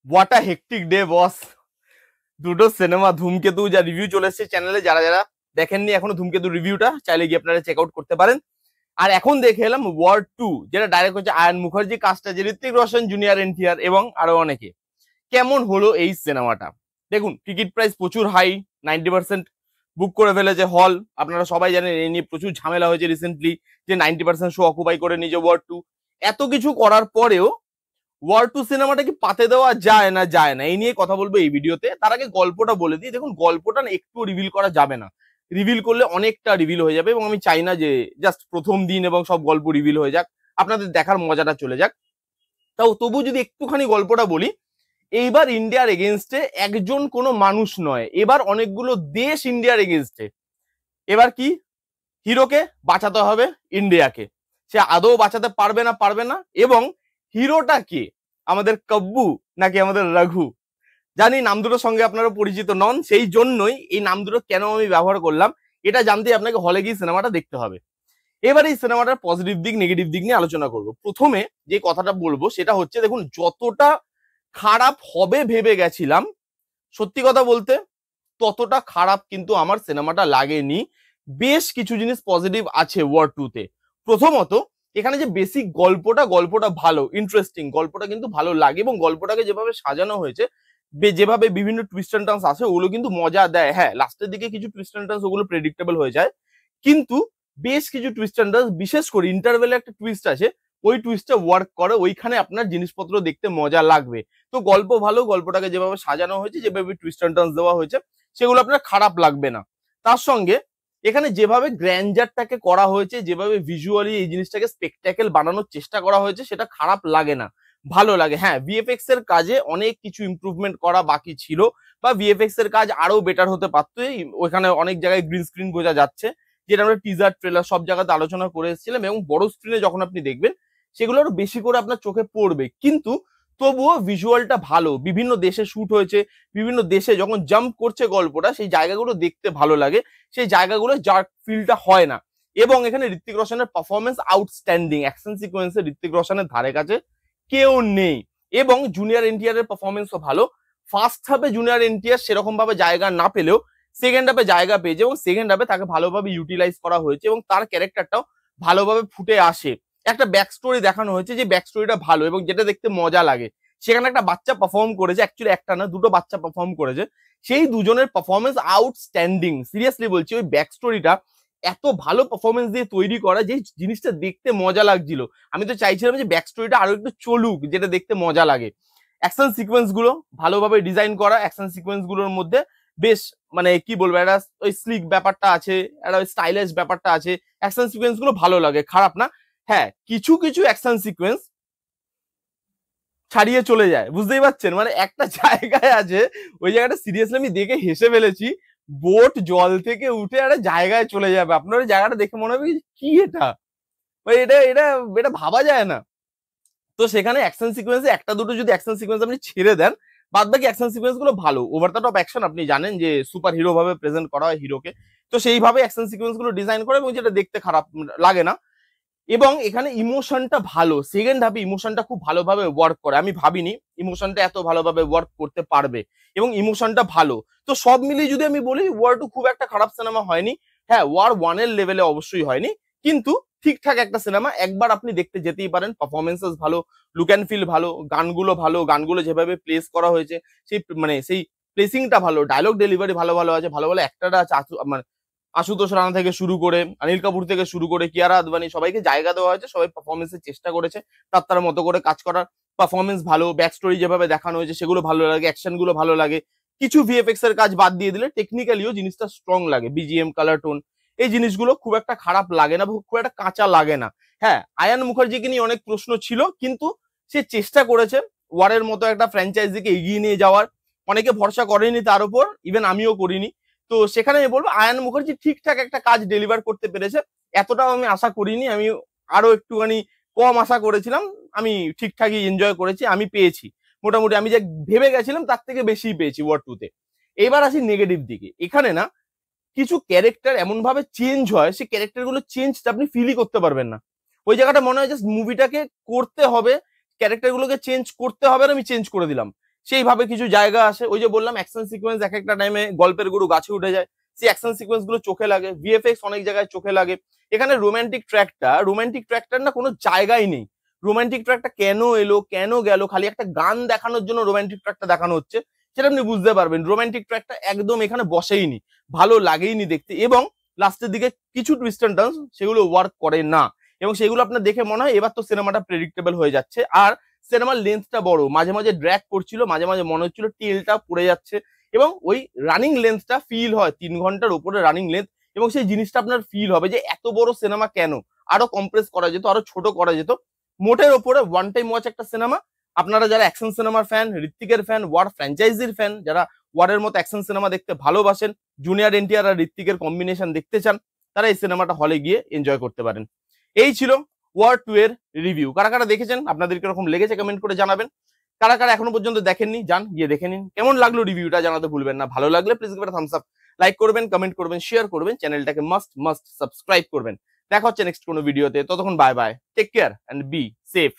What a hectic day বস। দুটো cinema ধূমকেতু যা রিভিউ চলে এসেছে চ্যানেলে, যারা যারা দেখেননি এখনো ধূমকেতু রিভিউটা, চাইলে গিয়ে আপনারা চেক আউট করতে পারেন। আর এখন দেখে এলাম ওয়ার 2, যেটা ডাইরেক্ট হচ্ছে আয়ান মুখার্জি, কাস্ট আছে ঋত্বিক রোশন, জুনিয়র এনটিআর এবং আরো অনেকে। কেমন হলো এই সিনেমাটা? দেখুন, টিকিট প্রাইস প্রচুর হাই, 90% বুক করে ফেলেছে হল। আপনারা সবাই জানেন এই নিয়ে প্রচুর ঝামেলা হয়েছে রিসেন্টলি, যে 90% শো অকুপাই করে নিজে ওয়ার 2। এত কিছু করার পরেও ওয়ার 2 সিনেমাটা কি পাতে দেওয়া যায় না যায় না, এই নিয়ে কথা বলবো এই ভিডিওতে। তার আগে গল্পটা বলে দিই। দেখুন, গল্পটা না একটু রিভিল করা যাবে না, রিভিল করলে অনেকটা রিভিল হয়ে যাবে, এবং আমি চাই না যে জাস্ট প্রথম দিন এবং সব গল্প রিভিল হয়ে যাক, আপনাদের দেখার মজাটা চলে যাক। তাও তবু যদি একটুখানি গল্পটা বলি, এইবার ইন্ডিয়ার এগেনস্টে একজন কোনো মানুষ নয়, এবার অনেকগুলো দেশ ইন্ডিয়ার এগেনস্টে। এবার কি, হিরোকে বাঁচাতে হবে ইন্ডিয়াকে। সে আদৌ বাঁচাতে পারবে না। এবং হিরোটা কে, আমাদের কব্বু নাকি আমাদের রঘু? জানি নাম দুটোর সঙ্গে আপনারা পরিচিত নন, সেই জন্যই এই নাম দুটো কেন আমি ব্যবহার করলাম এটা জানতে আপনাকে হলে গিয়ে সিনেমাটা দেখতে হবে। এবার এই সিনেমাটার পজিটিভ দিক নেগেটিভ দিক নিয়ে আলোচনা করব। প্রথমে যে কথাটা বলবো সেটা হচ্ছে, দেখুন, যতটা খারাপ হবে ভেবে গেছিলাম, সত্যি কথা বলতে ততটা খারাপ কিন্তু আমার সিনেমাটা লাগেনি। বেশ কিছু জিনিস পজিটিভ আছে ওয়ার 2 তে। প্রথমত, এখানে যে বেসিক গল্পটা ভালো, ইন্টারেস্টিং, গল্পটা কিন্তু ভালো লাগে, এবং গল্পটাকে যেভাবে সাজানো হয়েছে, যেভাবে বিভিন্ন টুইস্ট এন্ড টার্নস আছে, ওগুলো কিন্তু মজা দেয়। হ্যাঁ, লাস্টের দিকে কিছু টুইস্ট এন্ড টার্নস ওগুলো প্রেডিক্টেবল হয়ে যায়, কিন্তু বেশ কিছু টুইস্ট এন্ড টার্নস, বিশেষ করে ইন্টারভেলে একটা টুইস্ট আছে, ওই টুইস্টটা ওয়ার্ক করে, ওইখানে আপনার জিনিসপত্র দেখতে মজা লাগবে। তো গল্প ভালো, গল্পটাকে যেভাবে সাজানো হয়েছে, যেভাবে টুইস্ট এন্ড টার্নস দেওয়া হয়েছে, সেগুলো আপনার খারাপ লাগবে না। তার সঙ্গে এখানে যেভাবে গ্র্যান্ডারটাকে করা হয়েছে, যেভাবে ভিজুয়ালি এই জিনিসটাকে স্পেকটাকেল বানানোর চেষ্টা করা হয়েছে, সেটা খারাপ লাগে না, ভালো লাগে। হ্যাঁ, ভিএফএক্স এর কাজে অনেক কিছু ইমপ্রুভমেন্ট করা বাকি ছিল, বা ভিএফএক্স এর কাজ আরো বেটার হতে পারতো। ওইখানে অনেক জায়গায় গ্রিন স্ক্রিন বোঝা যাচ্ছে, যেটা আমরা টিজার ট্রেলার সব জায়গাতে আলোচনা করে এসেছিলাম, এবং বড় স্ক্রিনে যখন আপনি দেখবেন সেগুলো আরো বেশি করে আপনার চোখে পড়বে। কিন্তু তবুও ভিজুয়ালটা ভালো, বিভিন্ন দেশে শুট হয়েছে, বিভিন্ন দেশে যখন জাম্প করছে গল্পটা, সেই জায়গাগুলো দেখতে ভালো লাগে, সেই জায়গাগুলো যার ফিলটা হয় না। এবং এখানে ঋত্বিক রোশনের পারফরমেন্স আউটস্ট্যান্ডিং, অ্যাকশন সিকোয়েন্সে ঋত্বিক রোশনের ধারে কাছে কেউ নেই। এবং জুনিয়র এনটিআর এর পারফরমেন্সও ভালো। ফার্স্ট হাফে জুনিয়র এনটিআর সেরকম ভাবে জায়গা না পেলেও সেকেন্ড হাফে জায়গা পেয়েছে, এবং সেকেন্ড হাফে তাকে ভালোভাবে ইউটিলাইজ করা হয়েছে, এবং তার ক্যারেক্টারটাও ভালোভাবে ফুটে আসে। একটা ব্যাক স্টোরি দেখানো হয়েছে, যে ব্যাক স্টোরিটা ভালো এবং যেটা দেখতে মজা লাগে। সেখানে একটা বাচ্চা পারফর্ম করেছে, অ্যাকচুয়ালি একটা না, দুটো বাচ্চা পারফর্ম করেছে, সেই দুজনের পারফরমেন্স আউটস্ট্যান্ডিং। সিরিয়াসলি বলছি, ওই ব্যাক স্টোরিটা এত ভালো পারফরমেন্স দিয়ে তৈরি করা, যে জিনিসটা দেখতে মজা লাগছিল। আমি তো চাইছিলাম যে ব্যাক স্টোরিটা আরো একটু চলুক, যেটা দেখতে মজা লাগে। অ্যাকশন সিকোয়েন্স গুলো ভালোভাবে ডিজাইন করা, অ্যাকশন সিকোয়েন্স গুলোর মধ্যে বেশ, মানে কি বলবো, একটা ওই স্লিক ব্যাপারটা আছে, একটা স্টাইলিশ ব্যাপারটা আছে। অ্যাকশন সিকোয়েন্স গুলো ভালো লাগে, খারাপ না। হ্যাঁ, কিছু কিছু অ্যাকশন সিকোয়েন্স ছাড়িয়ে চলে যায়, বুঝতেই পারছেন। মানে একটা জায়গায় আছে, ওই জায়গাটা সিরিয়াসলি আমি দেখে হেসে ফেলেছি। বোট জল থেকে উঠে একটা জায়গায় চলে যাবে, আপনার ওই জায়গাটা দেখে মনে হবে কি এটা, এটা এটা এটা ভাবা যায় না। তো সেখানে অ্যাকশন সিকোয়েন্সে একটা দুটো যদি অ্যাকশন সিকোয়েন্স আপনি ছেড়ে দেন, বাদ বাকি অ্যাকশন সিকোয়েন্স গুলো ভালো। ওভার দ্য টপ অ্যাকশন, আপনি জানেন যে সুপার হিরো ভাবে প্রেজেন্ট করা হয় হিরোকে, তো সেইভাবে অ্যাকশন সিকোয়েন্স গুলো ডিজাইন করে, এবং যেটা দেখতে খারাপ লাগে না। এবং এখানে ইমোশনটা ভালো, সেকেন্ড হাফে ইমোশনটা খুব ভালোভাবে ওয়ার্ক করে। আমি ভাবিনি ইমোশনটা এত ভালোভাবে ওয়ার্ক করতে পারবে, এবং ইমোশনটা ভালো। তো সব মিলিয়ে যদি আমি বলি, ওয়ার 2 খুব একটা খারাপ সিনেমা হয়নি। হ্যাঁ, ওয়ার 1 এর লেভেলে অবশ্যই হয়নি, কিন্তু ঠিকঠাক একটা সিনেমা, একবার আপনি দেখতে যেতেই পারেন। পারফরমেন্সেস ভালো, লুক অ্যান্ড ফিল ভালো, গানগুলো ভালো, গানগুলো যেভাবে প্লেস করা হয়েছে, সেই মানে সেই প্লেসিংটা ভালো, ডায়লগ ডেলিভারি ভালো ভালো আছে, ভালো ভালো অ্যাক্টররা আছে। আশুতোষ রানা থেকে শুরু করে, অনিল কাপুর থেকে শুরু করে, কিয়ারা আদবানি, সবাইকে জায়গা দেওয়া হয়েছে, সবাই পারফরমেন্সের চেষ্টা করেছে তার মতো করে কাজ করার। পারফরমেন্স ভালো, ব্যাক স্টোরি যেভাবে দেখানো হয়েছে সেগুলো ভালো লাগে, অ্যাকশন গুলো ভালো লাগে। কিছু ভিএফএক্স এর কাজ বাদ দিয়ে দিলে টেকনিক্যালিও জিনিসটা স্ট্রং লাগে, বিজিএম, কালার টোন, এই জিনিসগুলো খুব একটা খারাপ লাগে না, খুব একটা কাঁচা লাগে না। হ্যাঁ, আয়ান মুখার্জিকে নিয়ে অনেক প্রশ্ন ছিল, কিন্তু সে চেষ্টা করেছে ওয়ারের মতো একটা ফ্র্যাঞ্চাইজিকে এগিয়ে নিয়ে যাওয়ার। অনেকে ভরসা করেনি তার উপর, ইভেন আমিও করিনি। তো সেখানে আমি বলবো আয়ান মুখার্জি ঠিকঠাক একটা কাজ ডেলিভার করতে পেরেছে। এতটাও আমি আশা করিনি, আমি আরো একটুখানি কম আশা করেছিলাম। আমি ঠিকঠাকই এনজয় করেছি, আমি পেয়েছি মোটামুটি, আমি যে ভেবে গেছিলাম তার থেকে বেশি পেয়েছি ওয়ার 2 তে। এবার আসি নেগেটিভ দিকে। এখানে না কিছু ক্যারেক্টার এমন ভাবে চেঞ্জ হয়, সেই ক্যারেক্টার গুলো চেঞ্জ আপনি ফিলই করতে পারবেন না। ওই জায়গাটা মনে হয় জাস্ট মুভিটাকে করতে হবে, ক্যারেক্টার গুলোকে চেঞ্জ করতে হবে, আর আমি চেঞ্জ করে দিলাম। সেইভাবে কিছু জায়গা আসে, ওই যে বললাম অ্যাকশন সিকোয়েন্স এক একটা টাইমে গল্পের গুরু গাছে উঠে যায়, সেই অ্যাকশন সিকোয়েন্স গুলো চোখে লাগে, ভিএফএক্স অনেক জায়গায় চোখে লাগে। এখানে রোমান্টিক ট্র্যাকটার না কোনো জায়গাই নেই। রোমান্টিক ট্র্যাকটা কেন এলো কেন গেল, খালি একটা গান দেখানোর জন্য রোমান্টিক ট্র্যাকটা দেখানো হচ্ছে, সেটা আপনি বুঝতে পারবেন। রোমান্টিক ট্র্যাকটা একদম এখানে বসেইনি, ভালো লাগেইনি দেখতে, এবং লাস্টের দিকে কিছু টুইস্ট এন্ড টার্নস সেগুলো ওয়ার্ক করে না, এবং সেগুলো আপনার দেখে মনে হয় এবার তো সিনেমাটা প্রেডিক্টেবল হয়ে যাচ্ছে। আর সিনেমার লেন্থটা বড়, মাঝে মাঝে ড্র্যাগ করছিল, মাঝে মাঝে মনে হচ্ছিল টেলটা পড়ে যাচ্ছে, এবং ওই রানিং লেন্থটা ফিল হয় 3 ঘন্টার উপরে রানিং লেন্থ, এবং সেই জিনিসটা আপনার ফিল হবে যে এত বড় সিনেমা কেন, আরো কম্প্রেস করা যেত, আরো ছোট করা যেত। মোটের ওপরে ওয়ান টাইম ওয়াচ একটা সিনেমা। আপনারা যারা অ্যাকশন সিনেমার ফ্যান, ঋত্বিকের ফ্যান, ওয়ার ফ্র্যাঞ্চাইজির ফ্যান, যারা ওয়ারের মতো অ্যাকশন সিনেমা দেখতে ভালোবাসেন, জুনিয়র এনটিআর আর ঋত্বিকের কম্বিনেশন দেখতে চান, তারা এই সিনেমাটা হলে গিয়ে এনজয় করতে পারেন। এই ছিল ওয়ার 2 এর রিভিউ। কারা কারা দেখেছেন, আপনাদের কিরকম লেগেছে কমেন্ট করে জানাবেন। কারা কারা এখনো পর্যন্ত দেখেননি, যান গিয়ে দেখে নিন। কেমন লাগলো রিভিউটা জানাতে ভুলবেন না। ভালো লাগলে please give Thums up, like করবেন, কমেন্ট করবেন, শেয়ার করবেন, চ্যানেলটাকে মাস্ট সাবস্ক্রাইব করবেন। দেখা হচ্ছে নেক্সট কোনো ভিডিওতে, ততক্ষণ bye bye, take care and be safe.